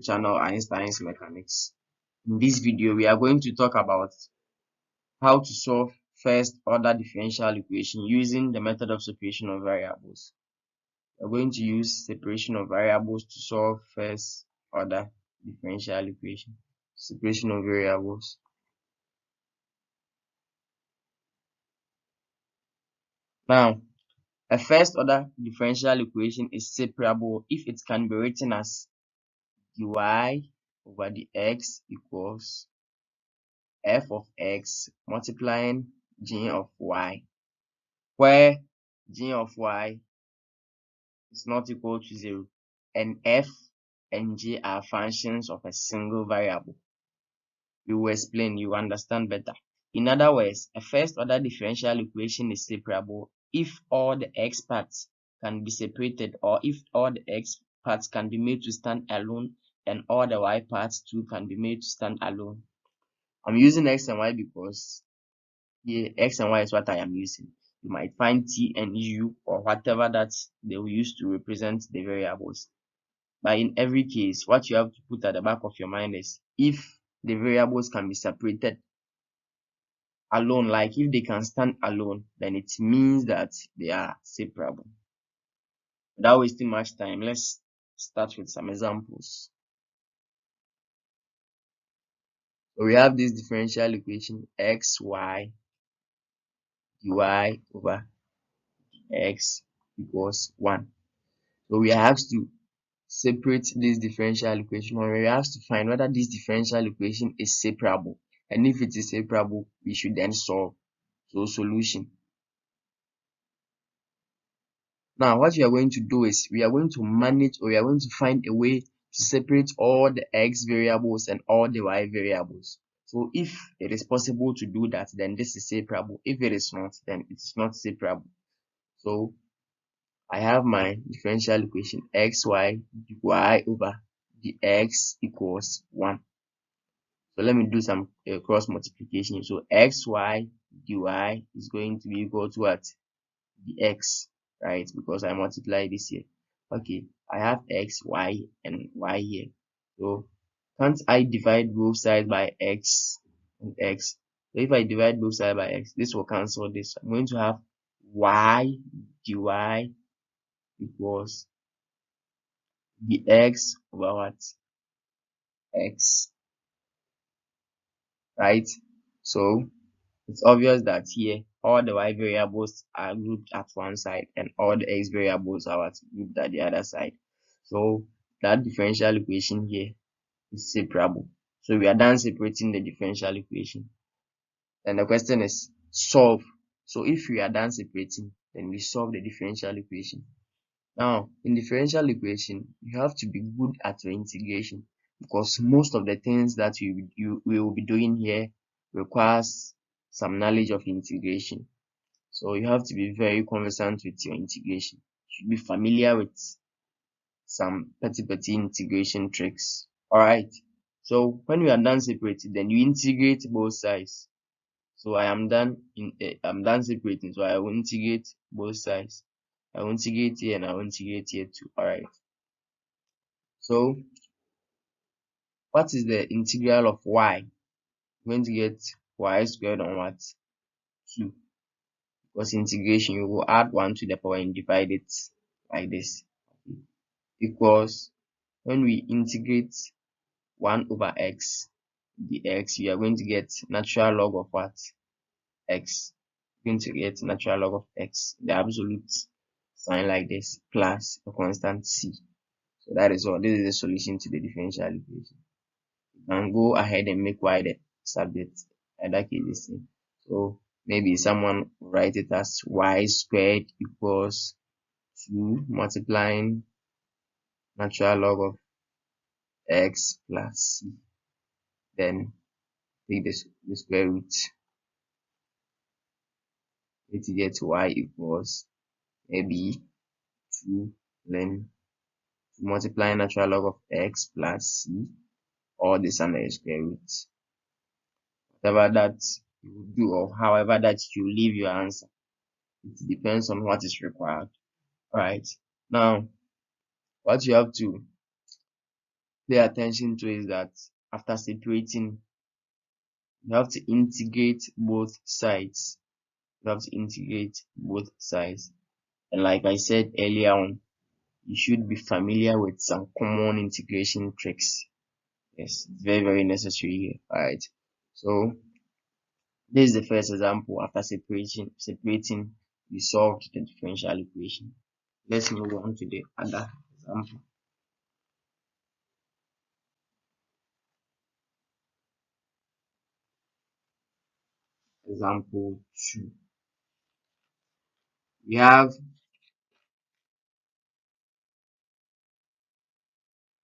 Channel Einstein's Mechanics. In this video, we are going to talk about how to solve first order differential equation using the method of separation of variables. We are going to use separation of variables to solve first order differential equation. Separation of variables. Now, a first order differential equation is separable if it can be written as dy over dx equals f of x multiplying g of y, where g of y is not equal to 0 and f and g are functions of a single variable. We will explain, you understand better. In other words, a first order differential equation is separable if all the x parts can be separated, or if all the x parts can be made to stand alone and all the y parts too can be made to stand alone. I'm using x and y because here x and y is what I am using. You might find t and u or whatever that they will use to represent the variables. But in every case, what you have to put at the back of your mind is if the variables can be separated alone, like if they can stand alone, then it means that they are separable. Without wasting much time, let's start with some examples. So we have this differential equation xy dy over x equals 1. So we have to separate this differential equation, or we have to find whether this differential equation is separable. And if it is separable, we should then solve. So solution. Now what we are going to do is we are going to manage, or we are going to find a way to separate all the x variables and all the y variables. So if it is possible to do that, then this is separable. If it is not, then it is not separable. So I have my differential equation xy dy over dx equals 1. So let me do some cross multiplication. So xy dy is going to be equal to what? Dx, right? Because I multiply this here. Okay, I have x, y, and y here. So can't I divide both sides by x and x? So if I divide both sides by x, this will cancel this. I'm going to have y dy equals dx over what? X, right? So it's obvious that here all the y variables are grouped at one side and all the x variables are grouped at the other side. So that differential equation here is separable. So we are done separating the differential equation. And the question is solve. So if we are done separating, then we solve the differential equation. Now, in differential equation, you have to be good at your integration, because most of the things that we will be doing here requires some knowledge of integration. So you have to be very conversant with your integration. You should be familiar with some petty integration tricks. Alright. So when we are done separating, then you integrate both sides. So I'm done separating. So I will integrate both sides. I will integrate here and I will integrate here too. Alright. So what is the integral of y? We're going to get y squared on what? 2. Because integration, you will add 1 to the power and divide it like this. Equals, when we integrate 1 over x dx, we are going to get natural log of what? X. We're going to get natural log of x, the absolute sign like this, plus a constant c. So that is all. This is the solution to the differential equation. You can go ahead and make y the subject, and that is the same. So maybe someone write it as y squared equals 2 multiplying natural log of x plus c. Then take the square root. To get y equals maybe 2, then multiply natural log of x plus c, or this under the square root. Whatever that you do, or however that you leave your answer, it depends on what is required. Alright, now what you have to pay attention to is that after separating, you have to integrate both sides. You have to integrate both sides. And like I said earlier on, you should be familiar with some common integration tricks. Yes, it's very, very necessary here. Alright. So this is the first example. After separating, we solved the differential equation. Let's move on to the other example. Example 2. We have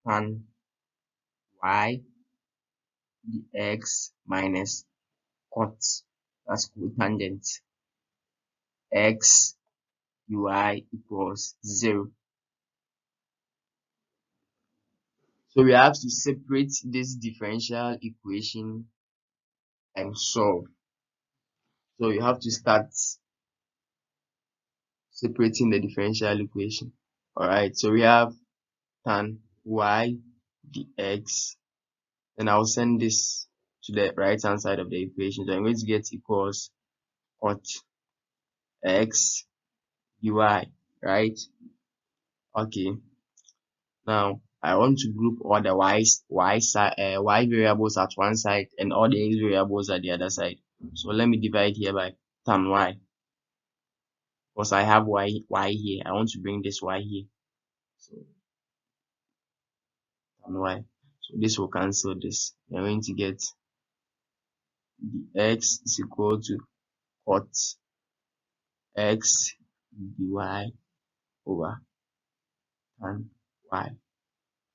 tan y dx minus cot, that's cotangent, x ui equals 0. So we have to separate this differential equation and solve. So you have to start separating the differential equation. Alright, so we have tan y dx. Then I'll send this to the right hand side of the equation. So I'm going to get equals cot x ui, right? Okay. Now I want to group all the y variables at one side and all the x variables at the other side. So let me divide here by tan y, because I have y here. I want to bring this y here. So tan y. So this will cancel this. We're going to get the x is equal to cot x dy over tan y.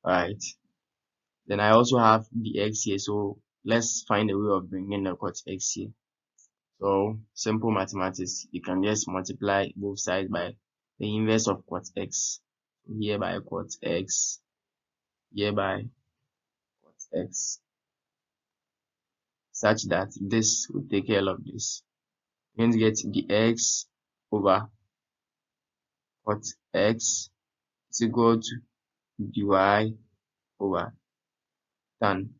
Alright. Then I also have the x here. So let's find a way of bringing the cot x here. So simple mathematics, you can just multiply both sides by the inverse of cot x. Here by cot x, here by cot x, such that this will take care of this. You're going to get the x over cot x is equal to dy over tan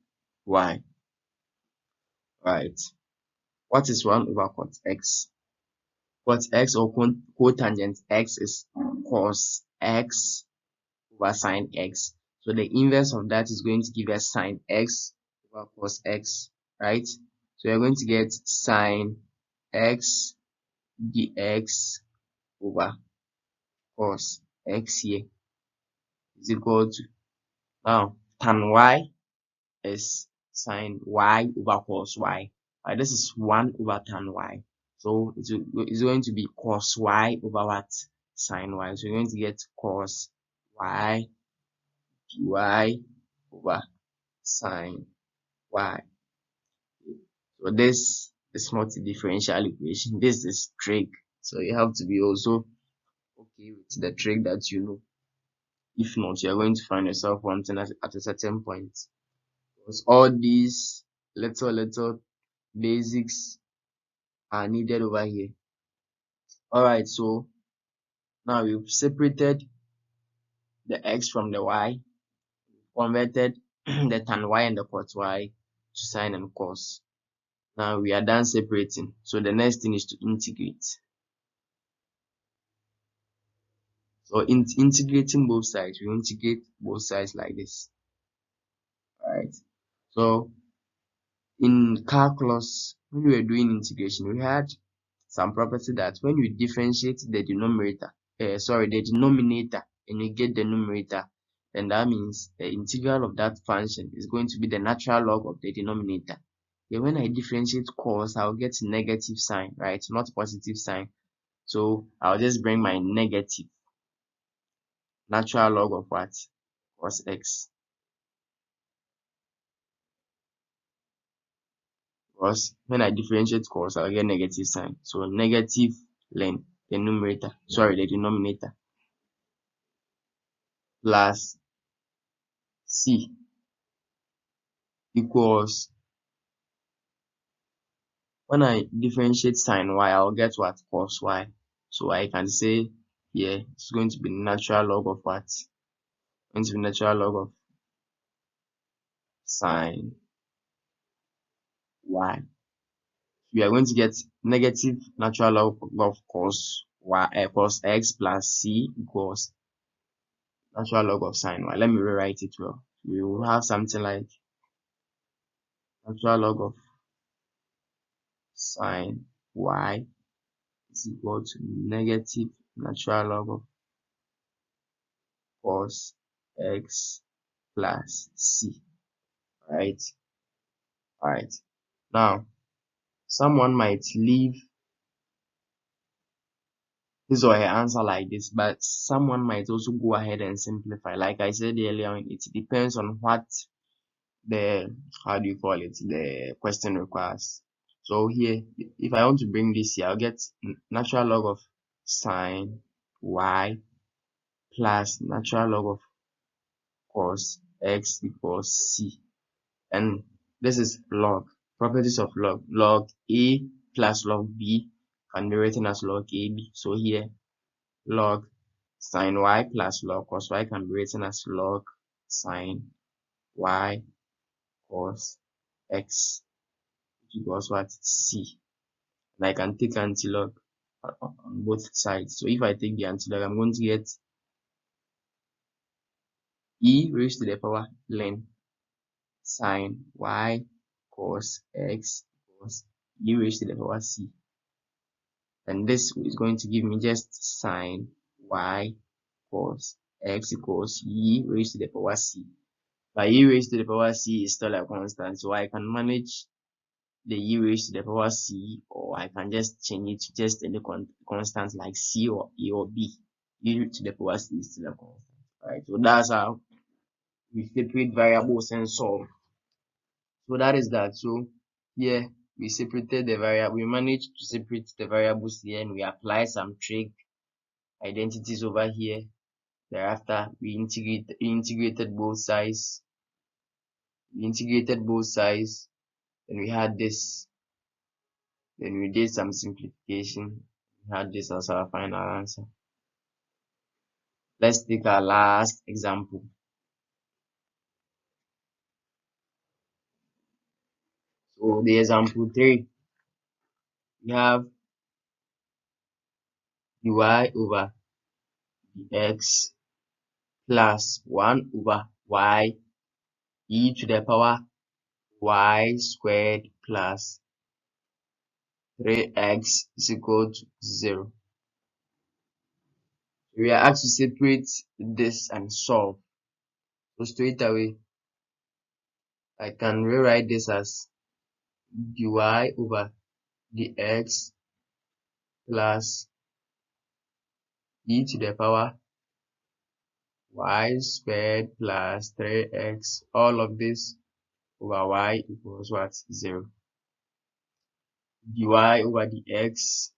y. Right. What is 1 over cot x? Cot x or cotangent x is cos x over sine x. So the inverse of that is going to give us sine x over cos x, right? So you're going to get sine x dx over cos x here is equal to, now tan y is sine y over cos y. This is 1 over tan y. So it's going to be cos y over what? Sine y. So you're going to get cos y dy over sine y. So this is not a differential equation. This is trig. So you have to be also okay with the trig that you know. If not, you're going to find yourself wanting at a certain point. Because all these little basics are needed over here. Alright, so now we've separated the x from the y, converted the tan y and the cot y to sine and cos. Now we are done separating. So the next thing is to integrate. So integrating both sides, we integrate both sides like this. Alright. So in calculus, when we were doing integration, we had some property that when you differentiate the denominator, and you get the numerator, then that means the integral of that function is going to be the natural log of the denominator. Yeah, when I differentiate cos, I'll get negative sign, right? Not positive sign. So I'll just bring my negative natural log of what? Cos x. Because when I differentiate cos, I'll get negative sign. So negative ln the numerator, the denominator, plus c equals, when I differentiate sine y, I'll get what? Cos y. So I can say here it's going to be natural log of what? Going to be natural log of sine y. We are going to get negative natural log of cos y cos x plus c equals natural log of sine y. Let me rewrite it well. We will have something like natural log of sine y is equal to negative natural log of cos x plus c. Right? Alright. Now, someone might leave his or her answer like this, but someone might also go ahead and simplify. Like I said earlier, it depends on what the, how do you call it, the question requires. So here, if I want to bring this here, I'll get natural log of sine y plus natural log of cos x equals c. And this is log. Properties of log. Log a plus log b can be written as log ab. So here, log sine y plus log cos y can be written as log sine y cos x equals what? C. And I can take antilog on both sides. So if I take the antilog, I'm going to get e raised to the power ln sine y cos x equals e raised to the power c. And this is going to give me just sine y cos x equals e raised to the power c. But e raised to the power c is still a constant, so I can manage the e raised to the power c, or I can just change it to just any constant like c or e or b. E to the power c is still a constant. Alright, so that's how we separate variables and solve. So that is that. So here we separated the variable. We managed to separate the variables here, and we apply some trig identities over here. Thereafter, we integrated both sides. And we had this. Then we did some simplification. We had this as our final answer. Let's take our last example. So the example 3, we have dy over dx plus 1 over y e to the power y squared plus 3x is equal to 0. We are asked to separate this and solve. So straight away, I can rewrite this as dy over dx plus e to the power y squared plus 3x, all of this over y equals what? 0. dy over dx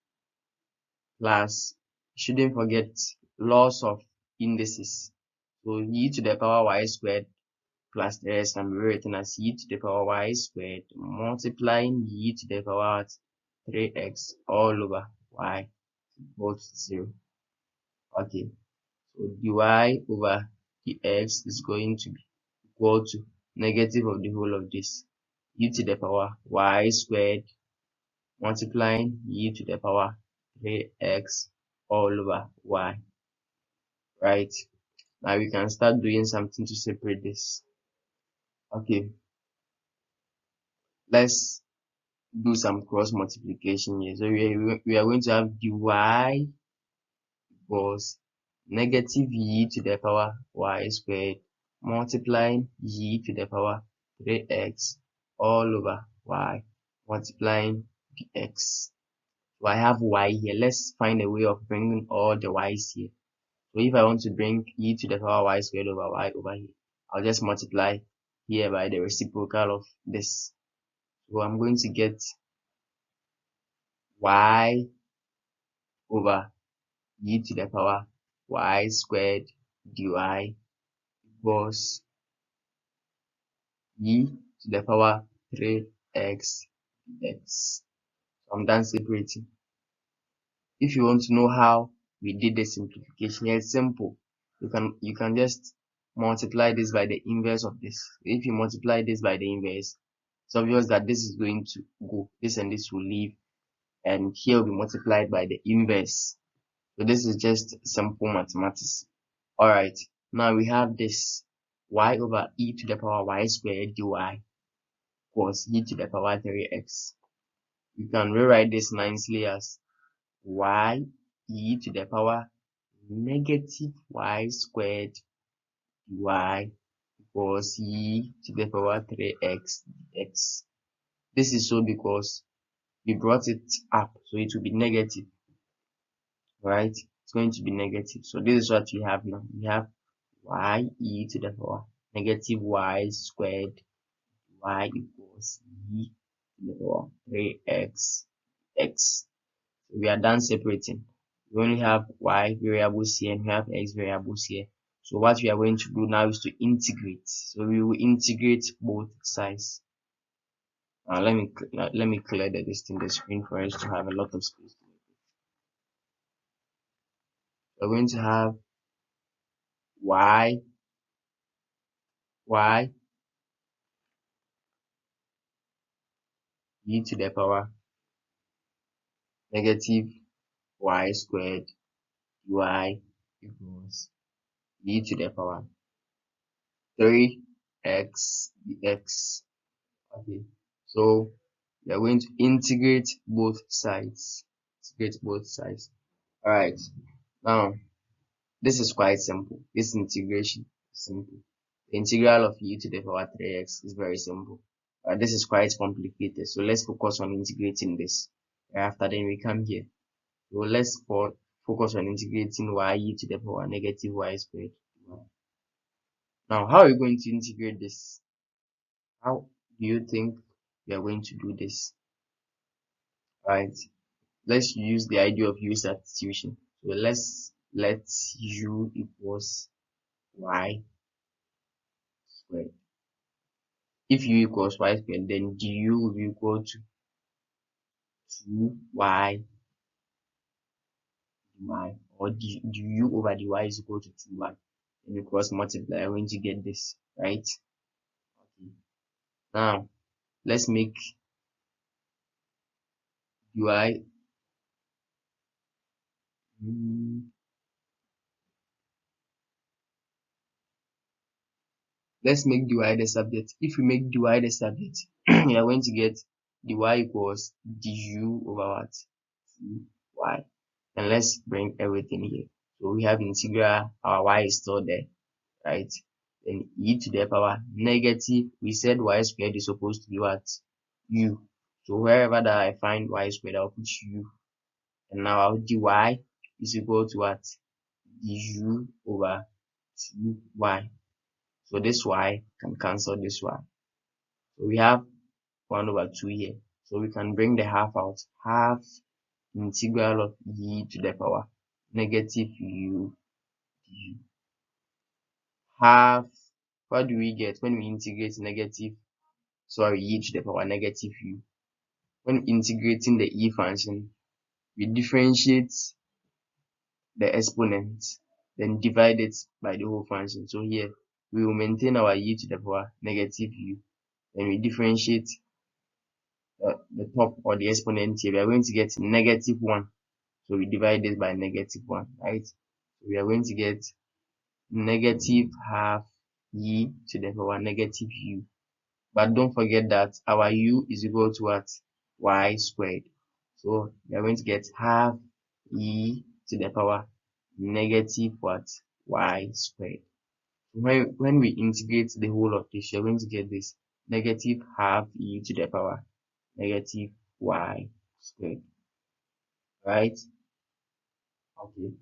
plus, shouldn't forget, laws of indices. So e to the power y squared plus 3x can be written as e to the power y squared multiplying e to the power 3x all over y equals 0. Okay, so dy over dx is going to be equal to negative of the whole of this, e to the power y squared multiplying e to the power 3x all over y. Right, now we can start doing something to separate this. Okay, let's do some cross multiplication here. So we are going to have dy equals negative e to the power y squared multiplying e to the power 3x all over y multiplying dx. So I have y here. Let's find a way of bringing all the y's here. So if I want to bring e to the power y squared over y over here, I'll just multiply here by the reciprocal of this. So I'm going to get y over e to the power y squared dy equals e to the power 3x dx. So I'm done separating. If you want to know how we did the simplification, it's simple. You can just multiply this by the inverse of this. If you multiply this by the inverse, it's obvious that this is going to go, this and this will leave, and here will be multiplied by the inverse. So this is just simple mathematics. Alright, now we have this y over e to the power y squared dy equals e to the power 3x. You can rewrite this nicely as y e to the power negative y squared dy equals e to the power 3x dx. This is so because we brought it up, so it will be negative, right? It's going to be negative. So this is what we have now. We have y e to the power negative y squared y equals e to the power 3x x. So we are done separating. We only have y variables here and we have x variables here. So what we are going to do now is to integrate. So we will integrate both sides. Now let me clear the screen for us to have a lot of space. We're going to have y e to the power negative y squared y equals e to the power 3x dx. Okay, so we are going to integrate both sides. All right, now this is quite simple. This integration is simple. The integral of e to the power 3x is very simple. This is quite complicated, so let's focus on integrating this. After then we come here. So let's focus on integrating y e to the power negative y squared. Now, how are you going to integrate this? How do you think we are going to do this? Right? Let's use the idea of u substitution. So let u equals y squared. If u equals y squared, then du will be equal to 2y dy, or du over dy is equal to 2y. And we cross multiply, I'm going to get this, right? Okay. Now, let's make dy let's make dy the subject. If we make dy the subject, we are going to get dy equals du over what? 2y. And let's bring everything here. So we have integral, our y is still there, right? Then e to the power negative, we said y squared is supposed to be what? U. So wherever that I find y squared, I'll put u. And now our dy is equal to what? Du over 2y. So this y can cancel this y. So we have 1 over 2 here. So we can bring the half out. Half integral of e to the power negative u du. Half, what do we get when we integrate e to the power negative u? When integrating the e function, we differentiate the exponent, then divide it by the whole function. So here, we will maintain our e to the power negative u. Then we differentiate the top or the exponent here. We are going to get negative 1. So we divide this by negative 1, right? So we are going to get negative half e to the power negative u. But don't forget that our u is equal to what? Y squared. So we are going to get half e to the power negative what? Y squared. When we integrate the whole of this, you're going to get this negative half e to the power negative y squared, right? Okay.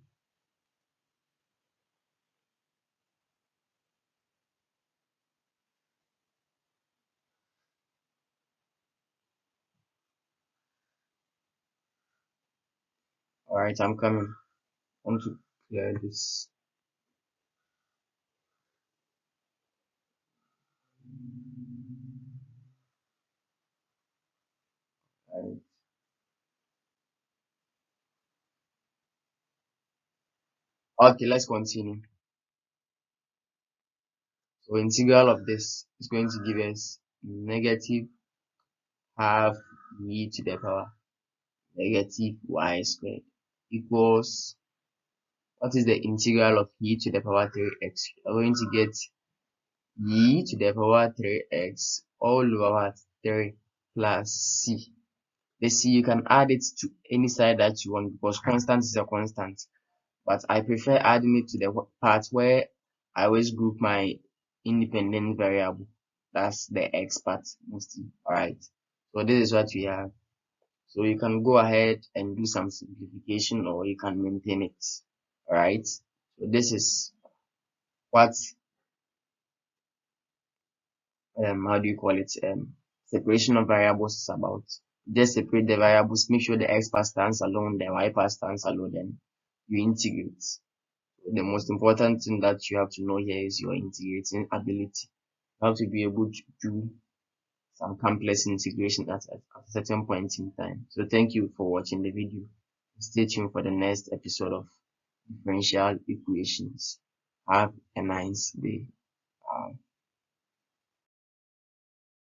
All right, I'm coming. I want to clear this. Right. Okay, let's continue. So integral of this is going to give us negative half e to the power negative y squared equals, what is the integral of e to the power 3x? We're going to get e to the power 3x all over what? 3 plus c. The c, you can add it to any side that you want because constant is a constant. But I prefer adding it to the part where I always group my independent variable. That's the x part mostly. Alright. So this is what we have. So you can go ahead and do some simplification or you can maintain it. Alright. So this is what how do you call it, separation of variables is about. Just separate the variables, make sure the x part stands alone, the y part stands alone, then you integrate. The most important thing that you have to know here is your integrating ability. You have to be able to do some complex integration at a certain point in time. So thank you for watching the video. Stay tuned for the next episode of differential equations. Have a nice day.